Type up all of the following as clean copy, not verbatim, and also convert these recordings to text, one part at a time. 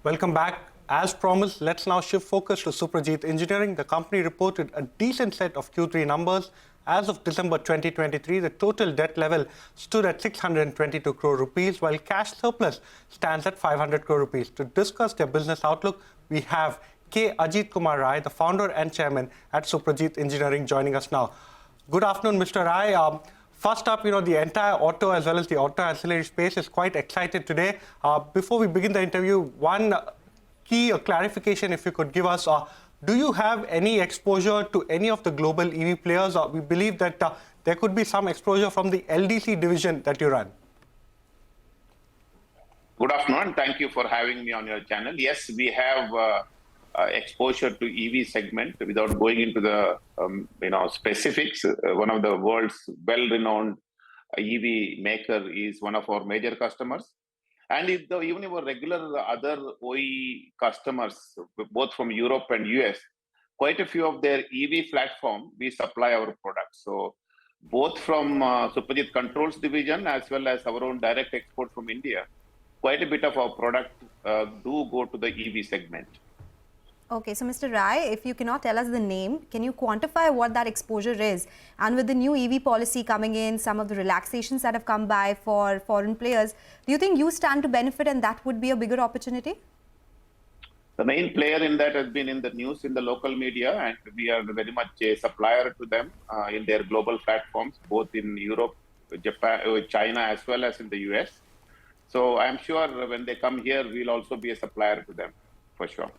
Welcome back. As promised, let's now shift focus to Suprajit Engineering. The company reported a decent set of Q3 numbers. As of December 2023, the total debt level stood at 622 crore rupees, while cash surplus stands at 500 crore rupees. To discuss their business outlook, we have K Ajith Kumar Rai, the founder and chairman at Suprajit Engineering, joining us now. Good afternoon, Mr. Rai. First up, the entire auto as well as the auto ancillary space is quite excited today. Before we begin the interview, one key clarification, if you could give us, do you have any exposure to any of the global EV players? We believe that there could be some exposure from the LDC division that you run. Good afternoon. Thank you for having me on your channel. Yes, we have exposure to EV segment. Without going into the specifics, one of the world's well-renowned EV maker is one of our major customers. And even our regular other OE customers, both from Europe and US, quite a few of their EV platform, we supply our products. So both from Suprajit Controls division as well as our own direct export from India, quite a bit of our product do go to the EV segment. Okay, so Mr. Rai, if you cannot tell us the name, can you quantify what that exposure is? And with the new EV policy coming in, some of the relaxations that have come by for foreign players, do you think you stand to benefit and that would be a bigger opportunity? The main player in that has been in the news in the local media, and we are very much a supplier to them in their global platforms, both in Europe, Japan, China, as well as in the US. So I'm sure when they come here, we'll also be a supplier to them, for sure.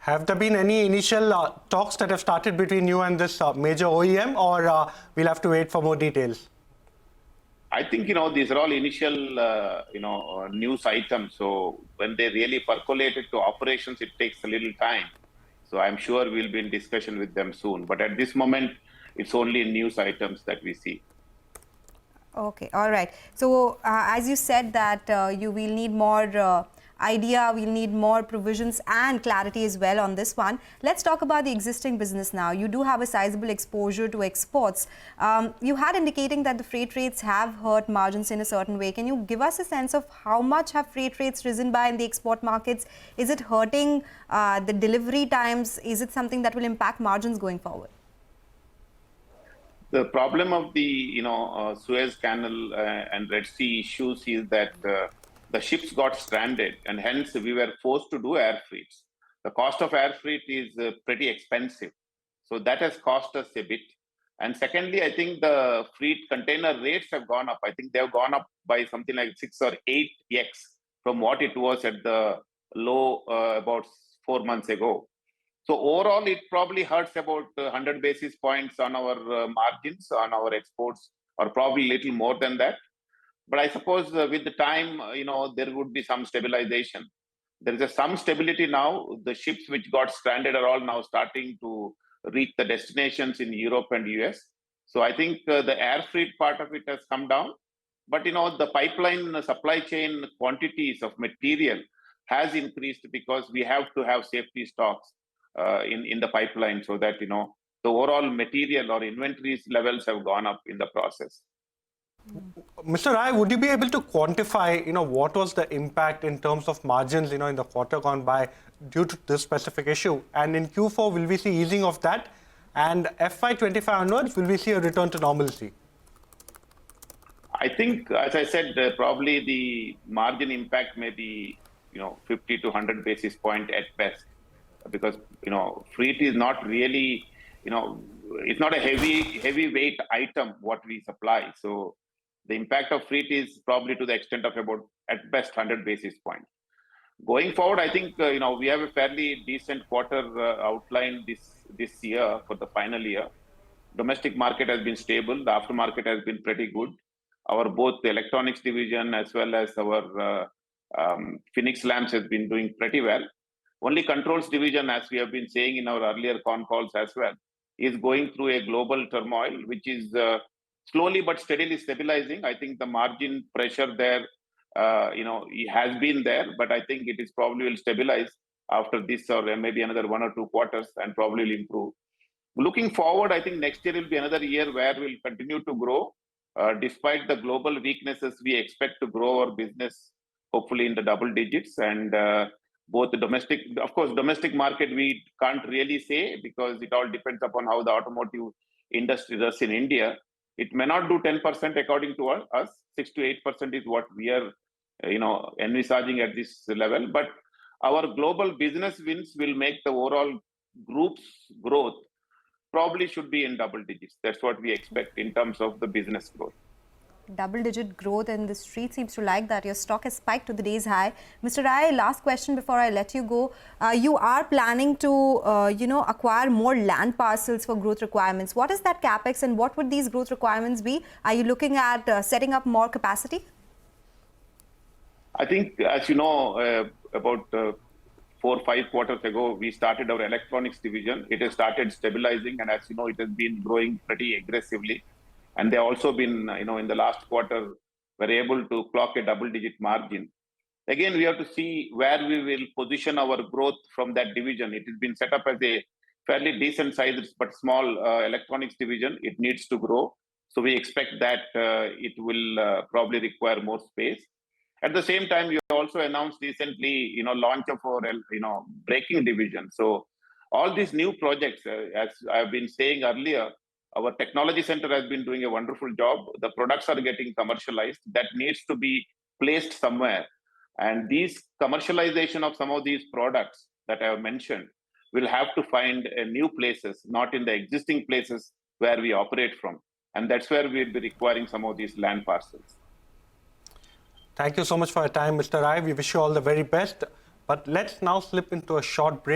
Have there been any initial talks that have started between you and this major OEM, or we'll have to wait for more details? I think, these are all initial, news items. So when they really percolate it to operations, it takes a little time. So I'm sure we'll be in discussion with them soon. But at this moment, it's only news items that we see. Okay, all right. So as you said that you will need more we'll need more provisions and clarity as well on this one. Let's talk about the existing business now. You do have a sizable exposure to exports. You had indicating that the freight rates have hurt margins in a certain way. Can you give us a sense of how much have freight rates risen by in the export markets? Is it hurting the delivery times? Is it something that will impact margins going forward? The problem of the Suez Canal and Red Sea issues is that the ships got stranded, and hence we were forced to do air freights. The cost of air freight is pretty expensive. So that has cost us a bit. And secondly, I think the freight container rates have gone up. I think they have gone up by something like 6 or 8x from what it was at the low about 4 months ago. So overall, it probably hurts about 100 basis points on our margins, on our exports, or probably a little more than that. But I suppose with the time, there would be some stabilization. There is some stability now. The ships which got stranded are all now starting to reach the destinations in Europe and US. So I think the air freight part of it has come down. But, the pipeline supply chain quantities of material has increased because we have to have safety stocks in the pipeline so that, the overall material or inventories levels have gone up in the process. Mr. Rai, would you be able to quantify, what was the impact in terms of margins, in the quarter gone by due to this specific issue? And in Q4, will we see easing of that? And FY25 onwards, will we see a return to normalcy? I think, as I said, probably the margin impact may be, 50 to 100 basis point at best. Because, freight is not really, it's not a heavyweight item what we supply. So the impact of freight is probably to the extent of about, at best, 100 basis points. Going forward, I think, we have a fairly decent quarter outline this year for the final year. Domestic market has been stable. The aftermarket has been pretty good. Our both the electronics division as well as our Phoenix lamps has been doing pretty well. Only controls division, as we have been saying in our earlier con calls as well, is going through a global turmoil, which is slowly but steadily stabilizing. I think the margin pressure there, it has been there, but I think it is probably will stabilize after this or maybe another 1 or 2 quarters and probably will improve. Looking forward, I think next year will be another year where we'll continue to grow. Despite the global weaknesses, we expect to grow our business hopefully in the double digits, and both the domestic, of course, domestic market we can't really say because it all depends upon how the automotive industry does in India. It may not do 10% according to us. 6 to 8% is what we are, envisaging at this level. But our global business wins will make the overall group's growth probably should be in double digits. That's what we expect in terms of the business growth. Double-digit growth, and the street seems to like that. Your stock has spiked to the day's high. Mr. Rai, last question before I let you go. You are planning to, acquire more land parcels for growth requirements. What is that capex, and what would these growth requirements be? Are you looking at setting up more capacity? I think, as you know, about 4 or 5 quarters ago, we started our electronics division. It has started stabilizing, and as you know, it has been growing pretty aggressively. And they also been, in the last quarter, were able to clock a double-digit margin. Again, we have to see where we will position our growth from that division. It has been set up as a fairly decent sized but small electronics division. It needs to grow. So we expect that it will probably require more space. At the same time, we also announced recently, launch of our, braking division. So all these new projects, as I've been saying earlier, our technology center has been doing a wonderful job. The products are getting commercialized. That needs to be placed somewhere. And these commercialization of some of these products that I have mentioned will have to find new places, not in the existing places where we operate from. And that's where we'll be requiring some of these land parcels. Thank you so much for your time, Mr. Rai. We wish you all the very best. But let's now slip into a short break.